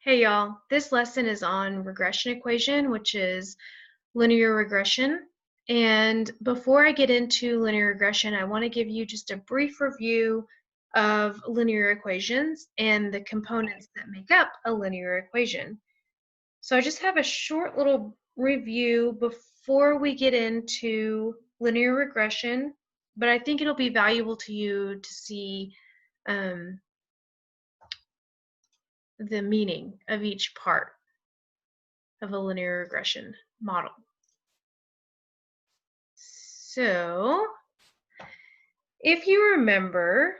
Hey y'all, this lesson is on regression equation, which is linear regression. And before I get into linear regression, I want to give you just a brief review of linear equations and the components that make up a linear equation. So I just have a short little review before we get into linear regression, but I think it'll be valuable to you to see the meaning of each part of a linear regression model. So, if you remember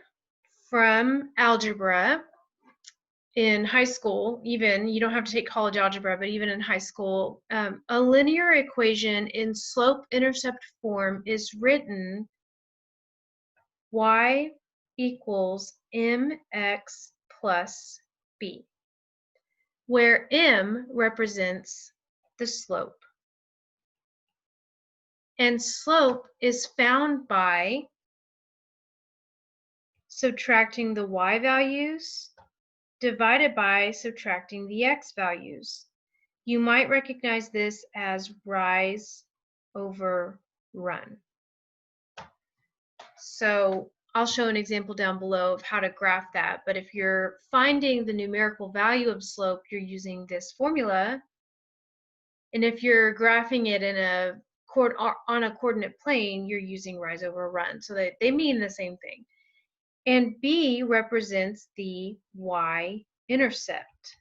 from algebra in high school, even, you don't have to take college algebra, but even in high school, a linear equation in slope-intercept form is written y equals mx plus b, where m represents the slope. And slope is found by subtracting the y values divided by subtracting the x values. You might recognize this as rise over run. So I'll show an example down below of how to graph that, but if you're finding the numerical value of slope, you're using this formula. And if you're graphing it in on a coordinate plane, you're using rise over run. So they mean the same thing. And B represents the y-intercept,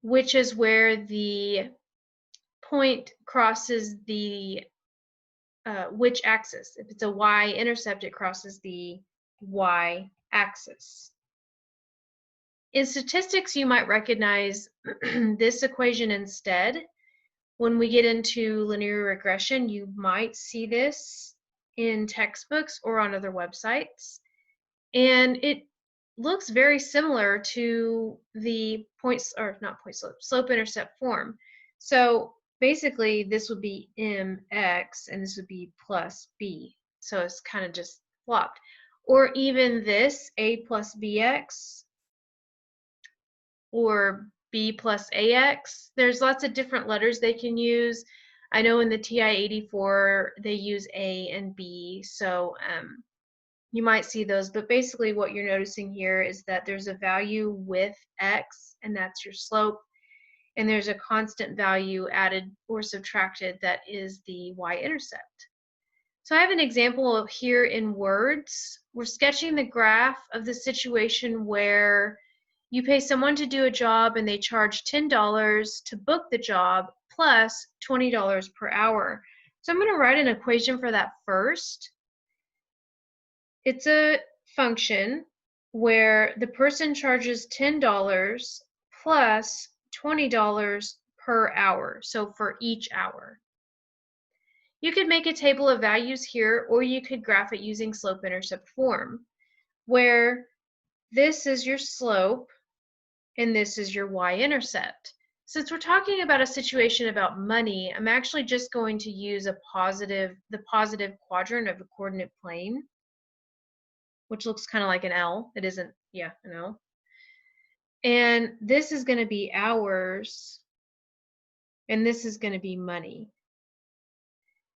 which is where the point crosses the which axis. If it's a y-intercept, it crosses the y-axis. In statistics, you might recognize this equation instead. When we get into linear regression, you might see this in textbooks or on other websites. And it looks very similar to the slope-intercept form. So basically, this would be mx, and this would be plus b. So it's kind of just flopped. Or even this, a plus bx, or b plus ax. There's lots of different letters they can use. I know in the TI-84, they use a and b, so you might see those, but basically what you're noticing here is that there's a value with x, and that's your slope, and there's a constant value added or subtracted that is the y-intercept. So I have an example of here in words. We're sketching the graph of the situation where you pay someone to do a job and they charge $10 to book the job plus $20 per hour. So I'm going to write an equation for that first. It's a function where the person charges $10 plus $20 per hour, so for each hour. You could make a table of values here, or you could graph it using slope-intercept form, where this is your slope and this is your y-intercept. Since we're talking about a situation about money, I'm actually just going to use the positive quadrant of a coordinate plane, which looks kind of like an L. It isn't, yeah, an L. And this is going to be hours, and this is going to be money.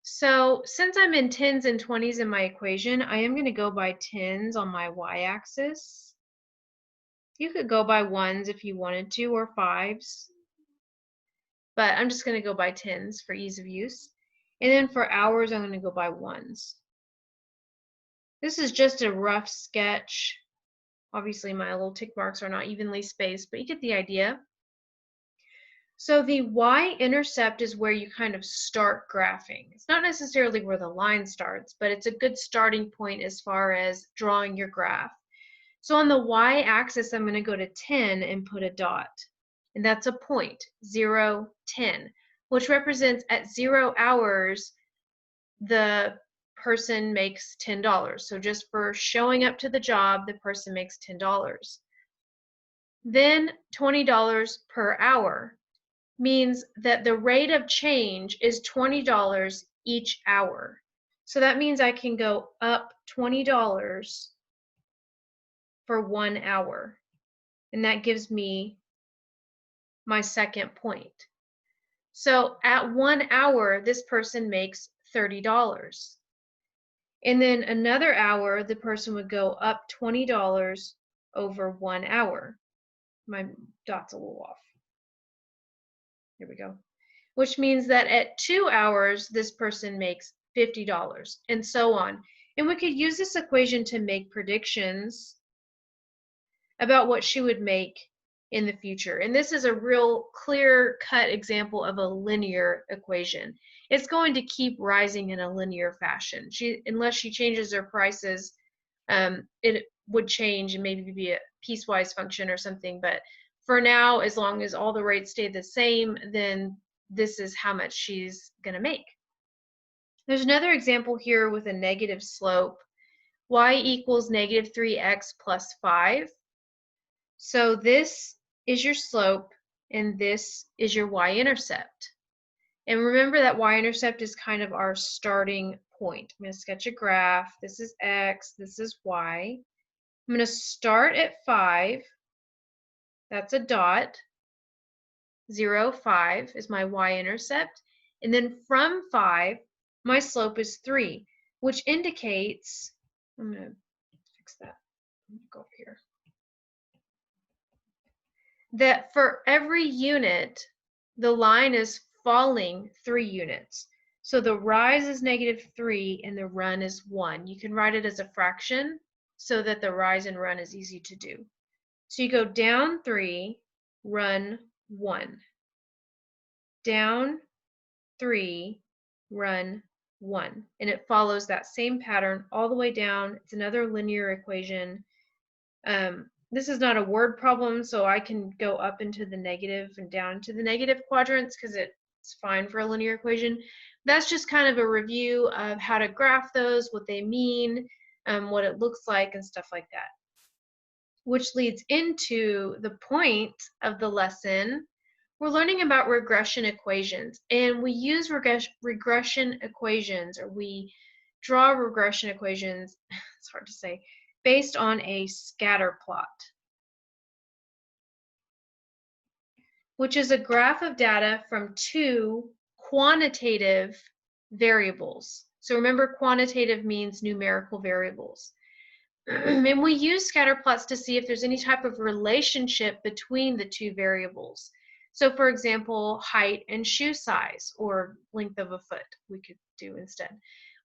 So since I'm in tens and 20s in my equation, I am going to go by tens on my y-axis. You could go by ones if you wanted to, or fives, but I'm just going to go by tens for ease of use. And then for hours, I'm going to go by ones. This is just a rough sketch. Obviously, my little tick marks are not evenly spaced, but you get the idea. So the y-intercept is where you kind of start graphing. It's not necessarily where the line starts, but it's a good starting point as far as drawing your graph. So on the y-axis, I'm going to go to 10 and put a dot. And that's a point, 0, 10, which represents at 0 hours, the person makes $10. So just for showing up to the job, the person makes $10. Then $20 per hour means that the rate of change is $20 each hour. So that means I can go up $20 for 1 hour. and that gives me my second point. So at 1 hour, this person makes $30. And then another hour, the person would go up $20 over 1 hour. My dot's a little off. Here we go. Which means that at 2 hours, this person makes $50, and so on. And we could use this equation to make predictions about what she would make in the future. And this is a real clear-cut example of a linear equation. It's going to keep rising in a linear fashion. Unless she changes her prices, it would change and maybe be a piecewise function or something. But for now, as long as all the rates stay the same, then this is how much she's going to make. There's another example here with a negative slope. Y equals negative 3x plus 5. So this is your slope, and this is your y-intercept. And remember that y-intercept is kind of our starting point. I'm going to sketch a graph. This is x, this is y. I'm going to start at 5. That's a dot. 0, 5 is my y-intercept. And then from 5, my slope is 3, which indicates, I'm going to fix that. I'm going to go over here. That for every unit, the line is falling 3 units. So the rise is -3 and the run is 1. You can write it as a fraction so that the rise and run is easy to do. So you go down 3, run 1. Down 3, run 1. And it follows that same pattern all the way down. It's another linear equation. This is not a word problem, so I can go up into the negative and down into the negative quadrants because it's fine for a linear equation. That's just kind of a review of how to graph those, what they mean, what it looks like, and stuff like that. Which leads into the point of the lesson. We're learning about regression equations, and we use regression equations, or we draw regression equations, it's hard to say, based on a scatter plot, which is a graph of data from 2 quantitative variables. So remember, quantitative means numerical variables. And we use scatter plots to see if there's any type of relationship between the 2 variables. So for example, height and shoe size, or length of a foot, we could do instead.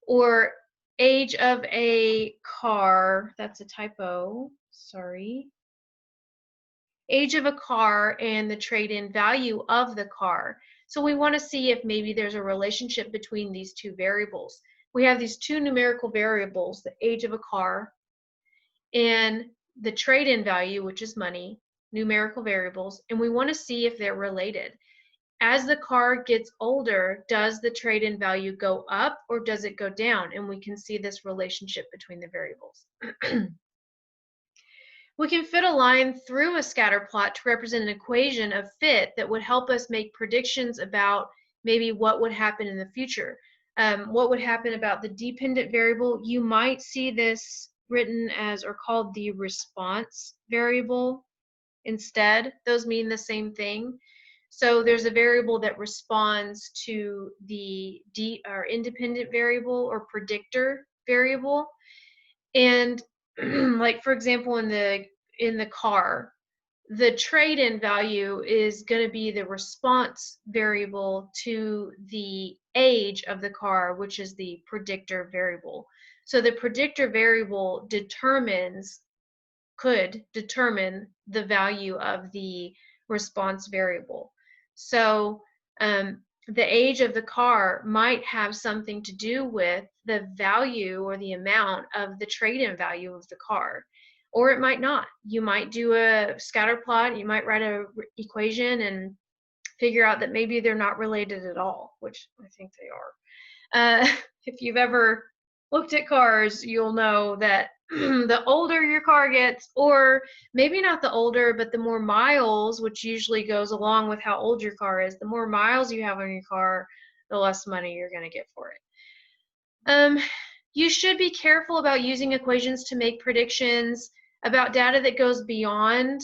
Or age of a car, that's a typo, sorry. Age of a car and the trade-in value of the car. So we want to see if maybe there's a relationship between these 2 variables. We have these 2 numerical variables, the age of a car and the trade-in value, which is money, numerical variables, and we want to see if they're related. As the car gets older, does the trade-in value go up or does it go down? And we can see this relationship between the variables. We can fit a line through a scatter plot to represent an equation of fit that would help us make predictions about maybe what would happen in the future. What would happen about the dependent variable? You might see this written as, or called, the response variable instead. Those mean the same thing. So there's a variable that responds to the independent variable or predictor variable. And like for example, in the car, the trade-in value is going to be the response variable to the age of the car, which is the predictor variable. So the predictor variable could determine the value of the response variable. So the age of the car might have something to do with the value or the amount of the trade-in value of the car, or it might not. You might do a scatter plot, you might write an equation and figure out that maybe they're not related at all, which I think they are. If you've ever looked at cars, you'll know that the older your car gets, or maybe not the older, but the more miles, which usually goes along with how old your car is, the more miles you have on your car, the less money you're going to get for it. You should be careful about using equations to make predictions about data that goes beyond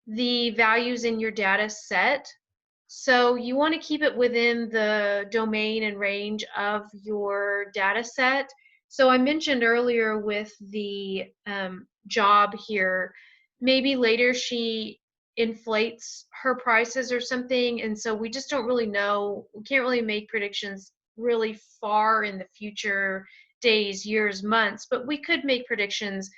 the values in your data set. So you want to keep it within the domain and range of your data set. So I mentioned earlier with the job here, maybe later she inflates her prices or something, and so we just don't really know. We can't really make predictions really far in the future, days, years, months, but we could make predictions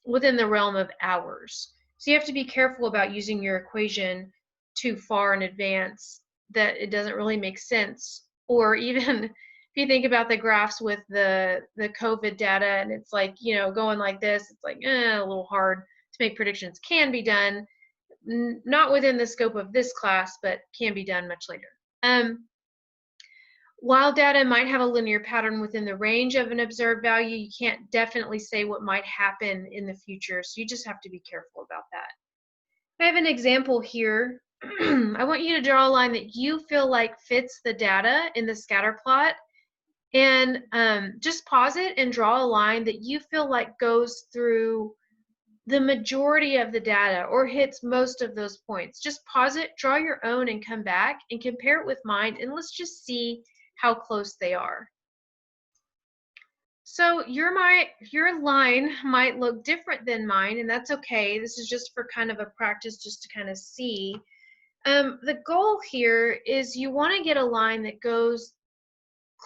within the realm of hours. So you have to be careful about using your equation too far in advance that it doesn't really make sense. Or even if you think about the graphs with the COVID data, and it's like, you know, going like this, it's like a little hard to make predictions. Can be done, not within the scope of this class, but can be done much later. While data might have a linear pattern within the range of an observed value, you can't definitely say what might happen in the future, so you just have to be careful about that. I have an example here. I want you to draw a line that you feel like fits the data in the scatter plot, and just pause it and draw a line that you feel like goes through the majority of the data or hits most of those points. Just pause it, draw your own, and come back and compare it with mine, and let's just see how close they are. So your line might look different than mine, and that's okay. This is just for kind of a practice, just to kind of see. The goal here is you want to get a line that goes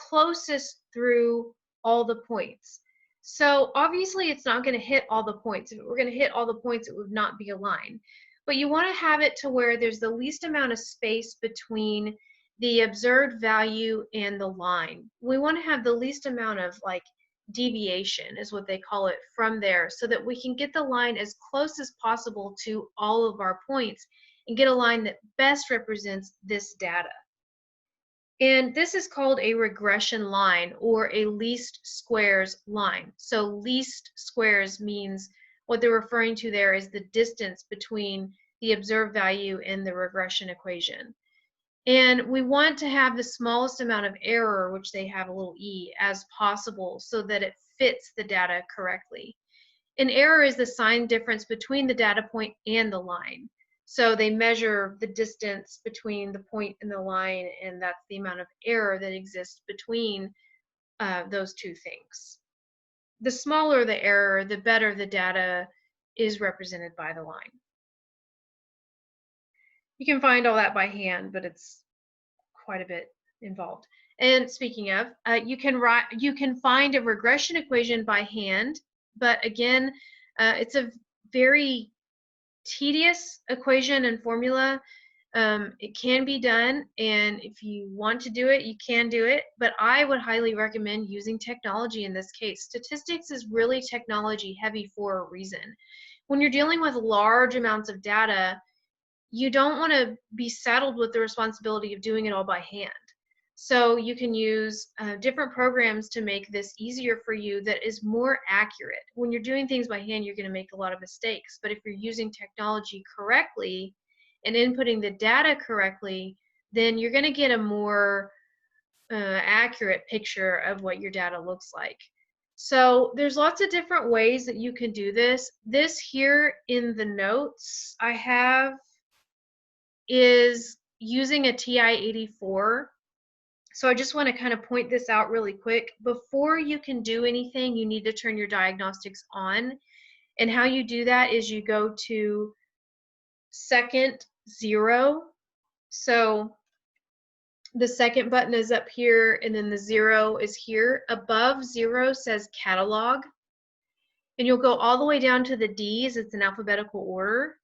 closest through all the points. So obviously it's not going to hit all the points. If it were going to hit all the points, it would not be a line. But you want to have it to where there's the least amount of space between the observed value and the line. We want to have the least amount of like deviation, is what they call it, from there, so that we can get the line as close as possible to all of our points and get a line that best represents this data. And this is called a regression line, or a least squares line. So least squares means what they're referring to there is the distance between the observed value and the regression equation. And we want to have the smallest amount of error, which they have a little e, as possible, so that it fits the data correctly. An error is the sign difference between the data point and the line. So they measure the distance between the point and the line, and that's the amount of error that exists between those two things. The smaller the error, the better the data is represented by the line. You can find all that by hand, but it's quite a bit involved. And speaking of, you can find a regression equation by hand, but again, it's a very tedious equation and formula. It can be done, and if you want to do it, you can do it, but I would highly recommend using technology in this case. Statistics is really technology heavy for a reason. When you're dealing with large amounts of data, you don't want to be saddled with the responsibility of doing it all by hand. So you can use different programs to make this easier for you that is more accurate. When you're doing things by hand, you're going to make a lot of mistakes. But if you're using technology correctly and inputting the data correctly, then you're going to get a more accurate picture of what your data looks like. So there's lots of different ways that you can do this. This here in the notes I have is using a TI-84. So I just want to kind of point this out really quick. Before you can do anything, you need to turn your diagnostics on. And how you do that is you go to second 0. So the second button is up here, and then the 0 is here. Above 0 says catalog. And you'll go all the way down to the D's. It's in alphabetical order.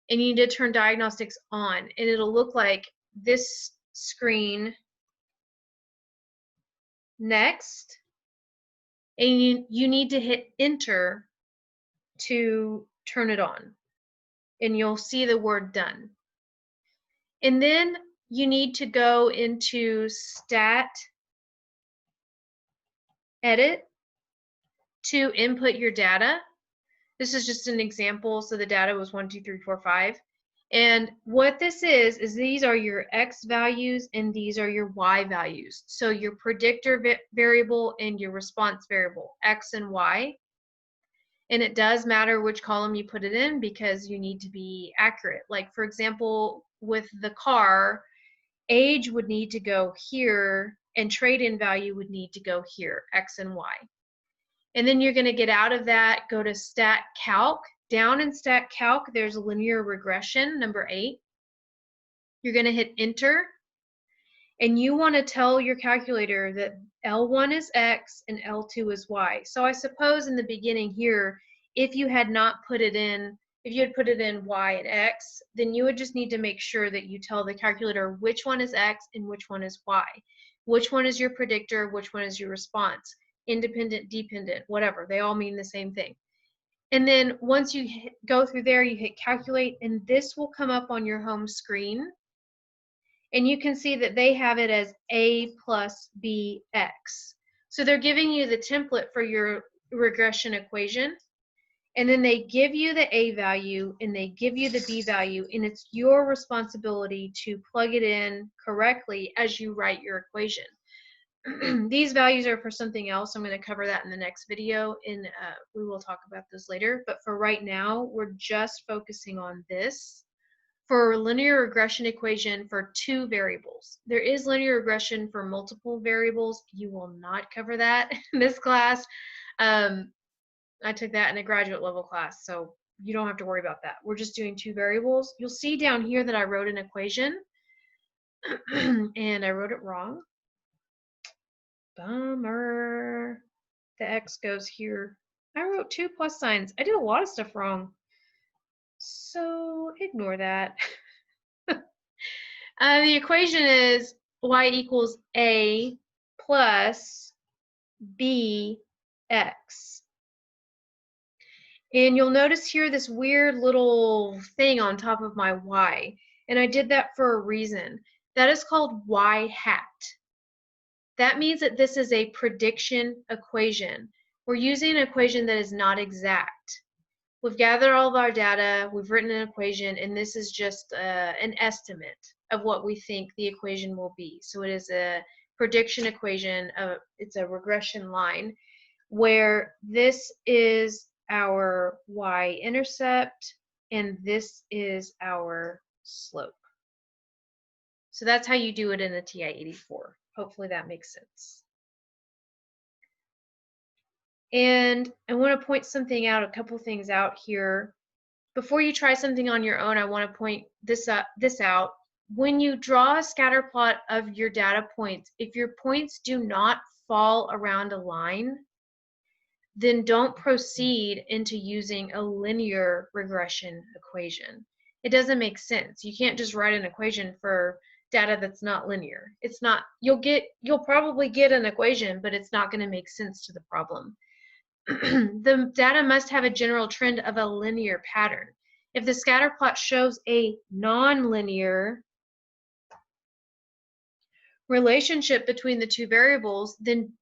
And you need to turn diagnostics on, and it'll look like this screen. Next, and you need to hit enter to turn it on, and you'll see the word done. And then you need to go into stat edit to input your data. This is just an example, so the data was 1, 2, 3, 4, 5. And what this is these are your X values and these are your Y values. So your predictor variable and your response variable, X and Y. And it does matter which column you put it in because you need to be accurate. Like, for example, with the car, age would need to go here and trade-in value would need to go here, X and Y. And then you're going to get out of that, go to Stat Calc. Down in Stat Calc, there's linear regression, number 8. You're going to hit Enter. And you want to tell your calculator that L1 is X and L2 is Y. So I suppose in the beginning here, if you had not put it in, if you had put it in Y and X, then you would just need to make sure that you tell the calculator which one is X and which one is Y. Which one is your predictor, which one is your response, independent, dependent, whatever. They all mean the same thing. And then once you go through there, you hit calculate, and this will come up on your home screen. And you can see that they have it as A plus BX. So they're giving you the template for your regression equation. And then they give you the A value and they give you the B value. And it's your responsibility to plug it in correctly as you write your equation. These values are for something else. I'm going to cover that in the next video, and we will talk about this later. But for right now, we're just focusing on this. For linear regression equation for 2 variables. There is linear regression for multiple variables. You will not cover that in this class. I took that in a graduate level class, so you don't have to worry about that. We're just doing 2 variables. You'll see down here that I wrote an equation, and I wrote it wrong. Bummer. The X goes here. I wrote 2 plus signs. I did a lot of stuff wrong, so ignore that. The equation is y equals a plus bx. And you'll notice here this weird little thing on top of my y. And I did that for a reason. That is called y hat. That means that this is a prediction equation. We're using an equation that is not exact. We've gathered all of our data, we've written an equation, and this is just an estimate of what we think the equation will be. So it is a prediction equation, it's a regression line, where this is our y-intercept, and this is our slope. So that's how you do it in a TI-84. Hopefully that makes sense. And I want to point something out, a couple things out here. Before you try something on your own, I want to point this out. When you draw a scatter plot of your data points, if your points do not fall around a line, then don't proceed into using a linear regression equation. It doesn't make sense. You can't just write an equation for data that's not linear. It's not, you'll probably get an equation, but it's not going to make sense to the problem. The data must have a general trend of a linear pattern. If the scatter plot shows a nonlinear relationship between the 2 variables, then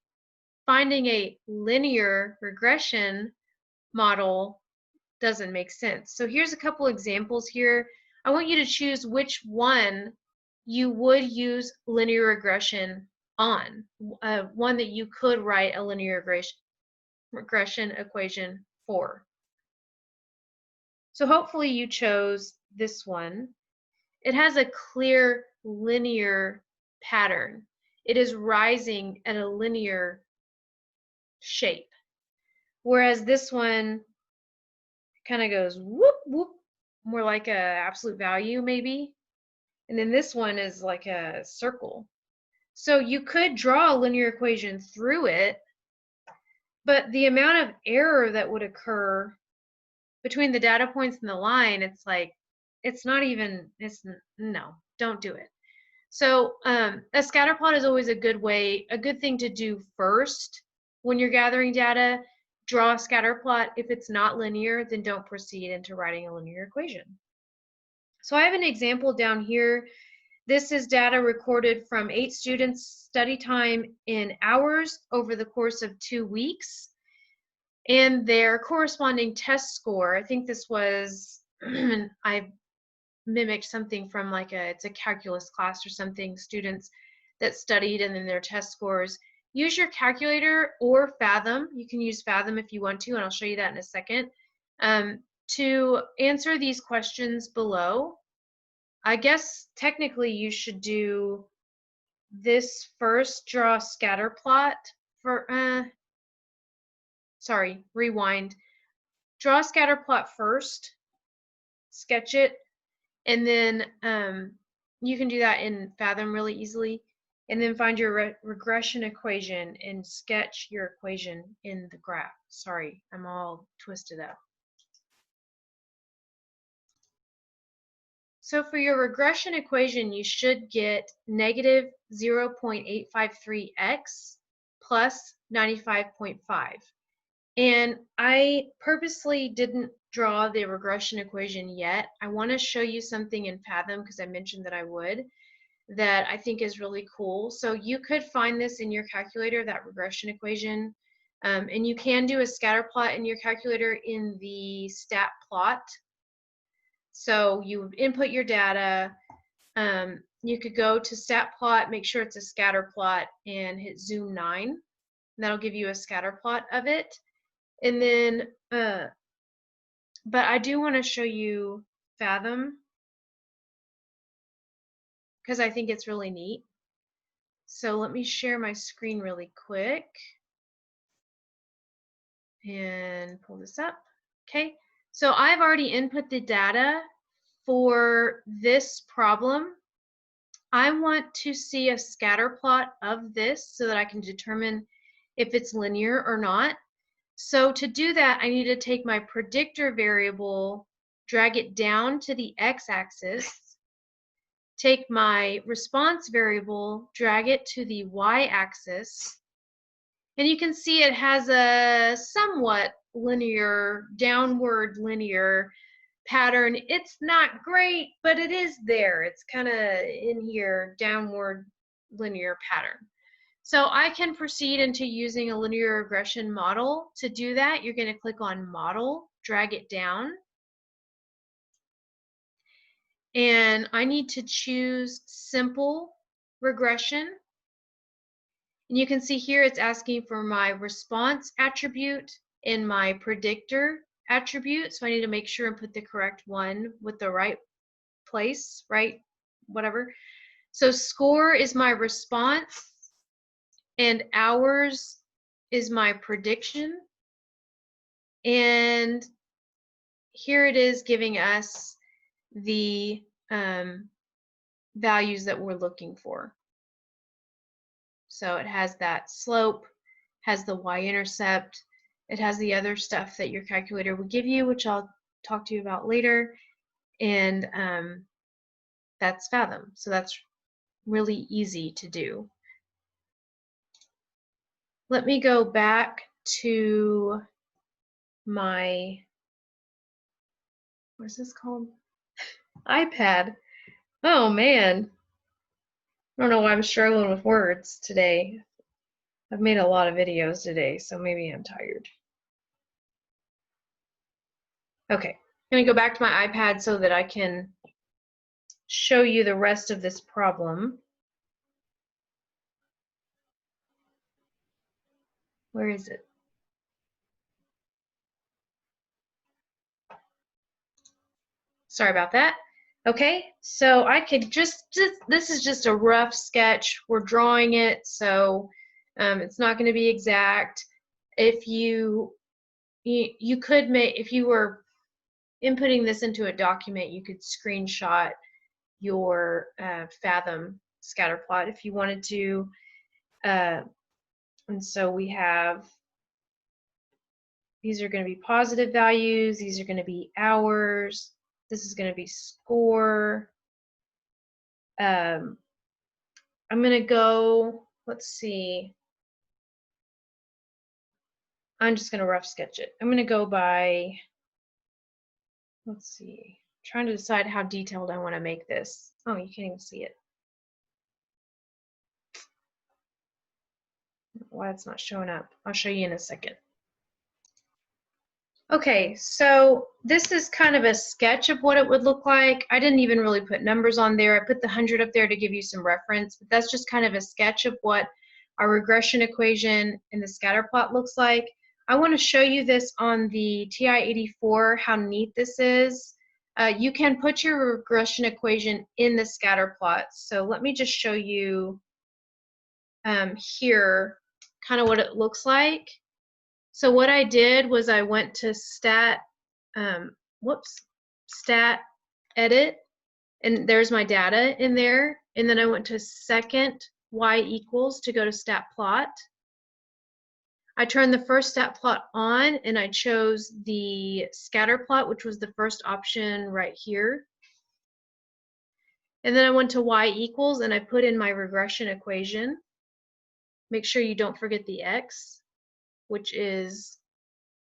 finding a linear regression model doesn't make sense. So here's a couple examples here. I want you to choose which one you would use linear regression on, one that you could write a linear regression equation for. So hopefully you chose this one. It has a clear linear pattern. It is rising at a linear shape. Whereas this one kind of goes whoop, whoop, more like a absolute value maybe. And then this one is like a circle. So you could draw a linear equation through it, but the amount of error that would occur between the data points and the line, it's like, no, don't do it. So a scatter plot is always a good thing to do first when you're gathering data. Draw a scatter plot. If it's not linear, then don't proceed into writing a linear equation. So I have an example down here. This is data recorded from 8 students' study time in hours over the course of 2 weeks. And their corresponding test score, I think this was, I mimicked something from it's a calculus class or something, students that studied, and then their test scores. use your calculator or Fathom. You can use Fathom if you want to, and I'll show you that in a second. To answer these questions below, I guess technically you should do this first, draw a scatter plot for, sorry, rewind. Draw a scatter plot first, sketch it, and then you can do that in Fathom really easily. And then find your regression equation and sketch your equation in the graph. Sorry, I'm all twisted up. So for your regression equation, you should get negative 0.853x plus 95.5. And I purposely didn't draw the regression equation yet. I want to show you something in Fathom because I mentioned that I would, that I think is really cool. So you could find this in your calculator, that regression equation, and you can do a scatter plot in your calculator in the stat plot. So you input your data, you could go to stat plot, make sure it's a scatter plot, and hit zoom 9, and that'll give you a scatter plot of it. And then, but I do want to show you Fathom because I think it's really neat. So let me share my screen really quick and pull this up. Okay, so I've already input the data for this problem. I want to see a scatter plot of this so that I can determine if it's linear or not. So to do that, I need to take my predictor variable, drag it down to the x-axis, take my response variable, drag it to the y-axis, and you can see it has a somewhat linear, downward linear pattern. It's not great, but it is there. It's kind of in here, downward linear pattern. So I can proceed into using a linear regression model. To do that, you're going to click on Model, drag it down, and I need to choose Simple Regression. And you can see here it's asking for my response attribute and my predictor attribute. So I need to make sure and put the correct one with the right place, right? Whatever. So score is my response and hours is my prediction. And here it is giving us the values that we're looking for. So it has that slope, has the y-intercept, it has the other stuff that your calculator would give you, which I'll talk to you about later, and that's Fathom. So that's really easy to do. Let me go back to my, what's this called? iPad. Oh man. I don't know why I'm struggling with words today. I've made a lot of videos today, so maybe I'm tired. Okay, I'm going to go back to my iPad so that I can show you the rest of this problem. Where is it? Sorry about that. Okay, so I could just this is just a rough sketch. We're drawing it, so it's not going to be exact. If you could make, if you were inputting this into a document, you could screenshot your Fathom scatter plot if you wanted to. And so we have, these are going to be positive values, these are going to be hours, this is going to be score. I'm going to go, let's see, I'm just going to rough sketch it. I'm going to go by, let's see, trying to decide how detailed I want to make this. Oh, you can't even see it. Why it's not showing up. I'll show you in a second. Okay, so this is kind of a sketch of what it would look like. I didn't even really put numbers on there. I put the 100 up there to give you some reference, but that's just kind of a sketch of what our regression equation and the scatter plot looks like. I want to show you this on the TI-84, how neat this is. You can put your regression equation in the scatter plot. So let me just show you here kind of what it looks like. So what I did was I went to stat edit, and there's my data in there. And then I went to second y equals to go to stat plot. I turned the first stat plot on and I chose the scatter plot, which was the first option right here. And then I went to y equals and I put in my regression equation. Make sure you don't forget the x, which is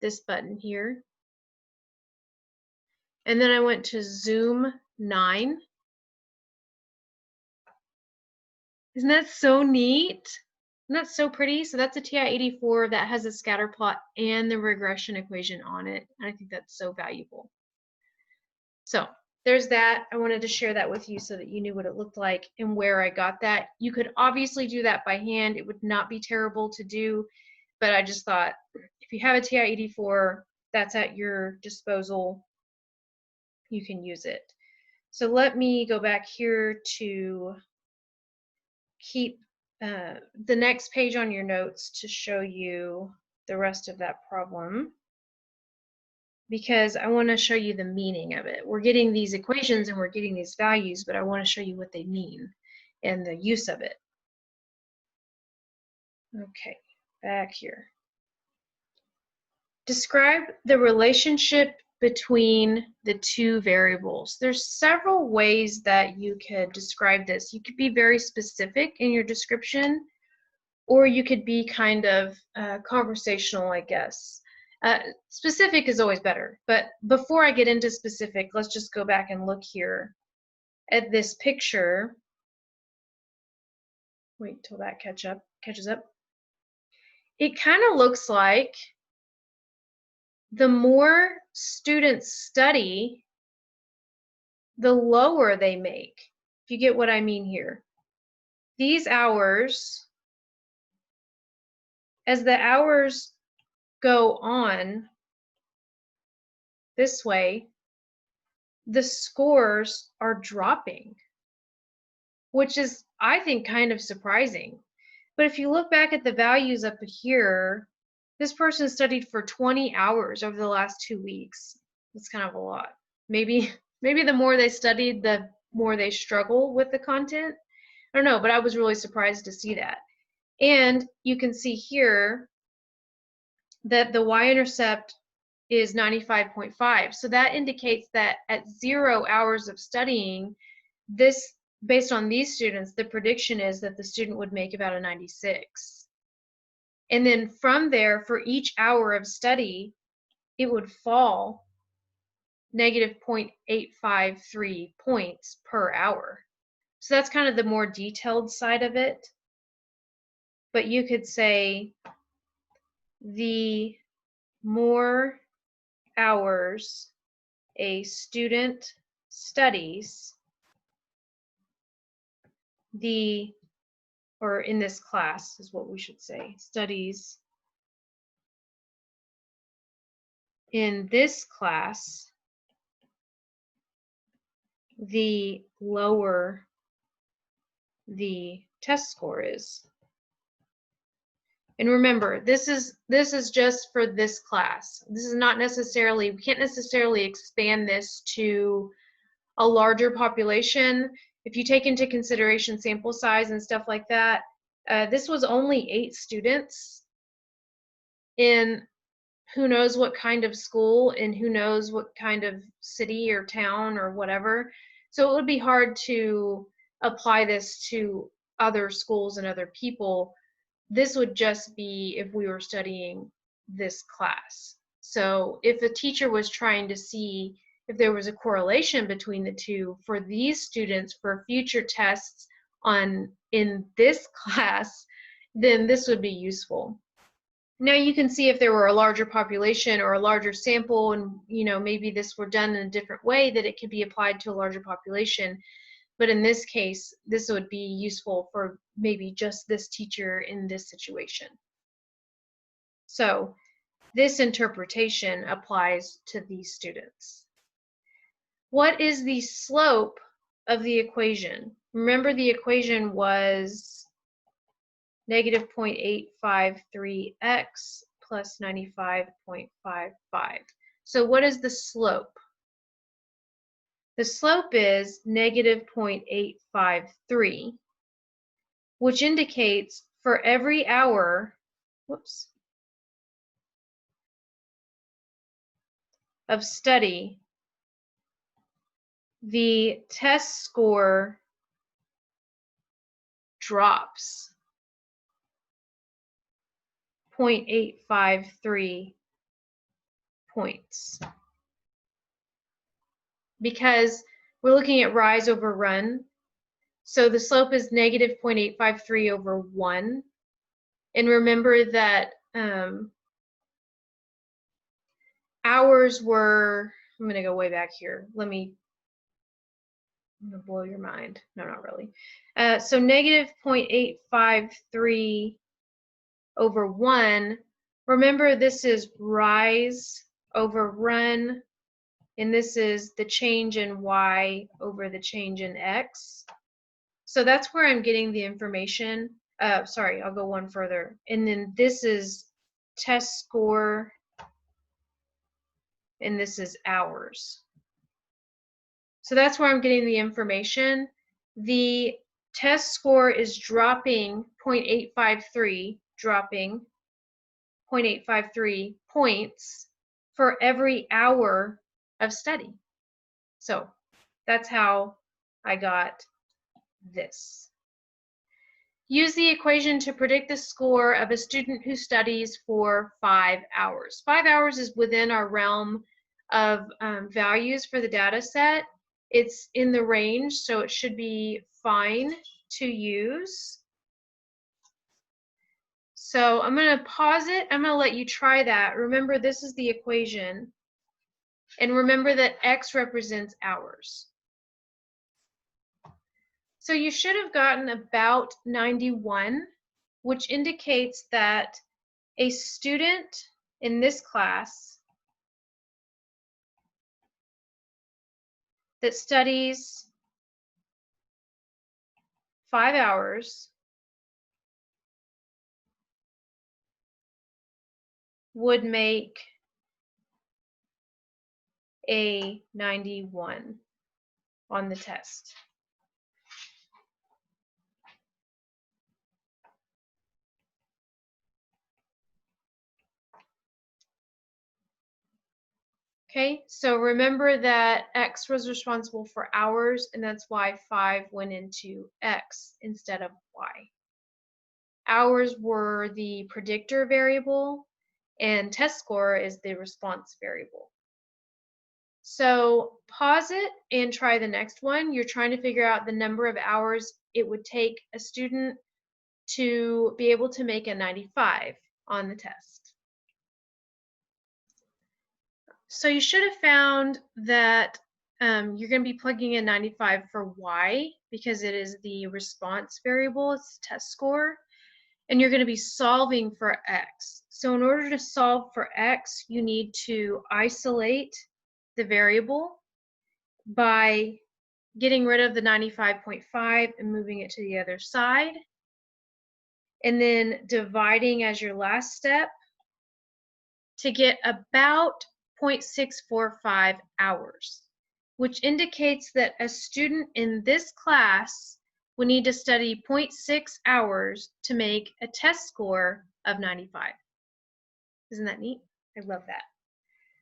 this button here. And then I went to zoom 9. Isn't that so neat? Isn't that so pretty? So that's a TI-84 that has a scatter plot and the regression equation on it. And I think that's so valuable. So there's that. I wanted to share that with you so that you knew what it looked like and where I got that. You could obviously do that by hand. It would not be terrible to do, but I just thought if you have a TI-84 that's at your disposal, you can use it. So let me go back here to keep the next page on your notes to show you the rest of that problem, because I want to show you the meaning of it. We're getting these equations and we're getting these values, but I want to show you what they mean and the use of it. Okay, back here. Describe the relationship between the two variables. There's several ways that you could describe this. You could be very specific in your description, or you could be kind of conversational, I guess. Specific is always better, but before I get into specific, let's just go back and look here at this picture. Wait till that catches up. It kind of looks like the more students study, the lower they make, if you get what I mean here. These hours, as the hours go on this way, the scores are dropping, which is, I think, kind of surprising. But if you look back at the values up here, this person studied for 20 hours over the last 2 weeks. That's kind of a lot. Maybe the more they studied, the more they struggle with the content. I don't know, but I was really surprised to see that. And you can see here that the y-intercept is 95.5. So that indicates that at 0 hours of studying, this, based on these students, the prediction is that the student would make about a 96. And then from there, for each hour of study, it would fall negative 0.853 points per hour. So that's kind of the more detailed side of it. But you could say the more hours a student studies, or in this class is what we should say, studies in this class, the lower the test score is. And remember, this is just for this class. This is not necessarily, we can't necessarily expand this to a larger population. If you take into consideration sample size and stuff like that, this was only 8 students in who knows what kind of school and who knows what kind of city or town or whatever. So it would be hard to apply this to other schools and other people. This would just be if we were studying this class. So if a teacher was trying to see if there was a correlation between the two for these students for future tests in this class, then this would be useful. Now you can see if there were a larger population or a larger sample, and maybe this were done in a different way, that it could be applied to a larger population. But in this case, this would be useful for maybe just this teacher in this situation. So this interpretation applies to these students. What is the slope of the equation? Remember, the equation was negative 0.853x plus 95.55. So what is the slope? The slope is negative 0.853, which indicates for every hour, of study, the test score drops 0.853 points. Because we're looking at rise over run, so the slope is negative 0.853 over 1. And remember that hours were, I'm going to go way back here. I'm going to blow your mind. No, not really. So negative 0.853 over 1. Remember, this is rise over run, and this is the change in y over the change in x. So that's where I'm getting the information. Sorry, I'll go one further. And then this is test score, and this is hours. So that's where I'm getting the information. The test score is dropping 0.853, dropping 0.853 points for every hour of study. So that's how I got this. Use the equation to predict the score of a student who studies for 5 hours. 5 hours is within our realm of values for the data set. It's in the range, so it should be fine to use. So I'm going to pause it. I'm going to let you try that. Remember, this is the equation. And remember that x represents hours. So you should have gotten about 91, which indicates that a student in this class that studies 5 hours would make a 91 on the test. Okay, so remember that x was responsible for hours, and that's why 5 went into x instead of y. Hours were the predictor variable, and test score is the response variable. So pause it and try the next one. You're trying to figure out the number of hours it would take a student to be able to make a 95 on the test. So you should have found that you're going to be plugging in 95 for y because it is the response variable, it's the test score, and you're going to be solving for x. So in order to solve for x, you need to isolate the variable by getting rid of the 95.5 and moving it to the other side, and then dividing as your last step to get about 0.645 hours, which indicates that a student in this class would need to study 0.6 hours to make a test score of 95. Isn't that neat? I love that.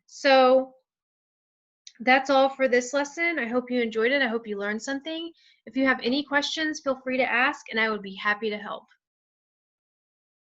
So that's all for this lesson. I hope you enjoyed it. I hope you learned something. If you have any questions, feel free to ask, and I would be happy to help.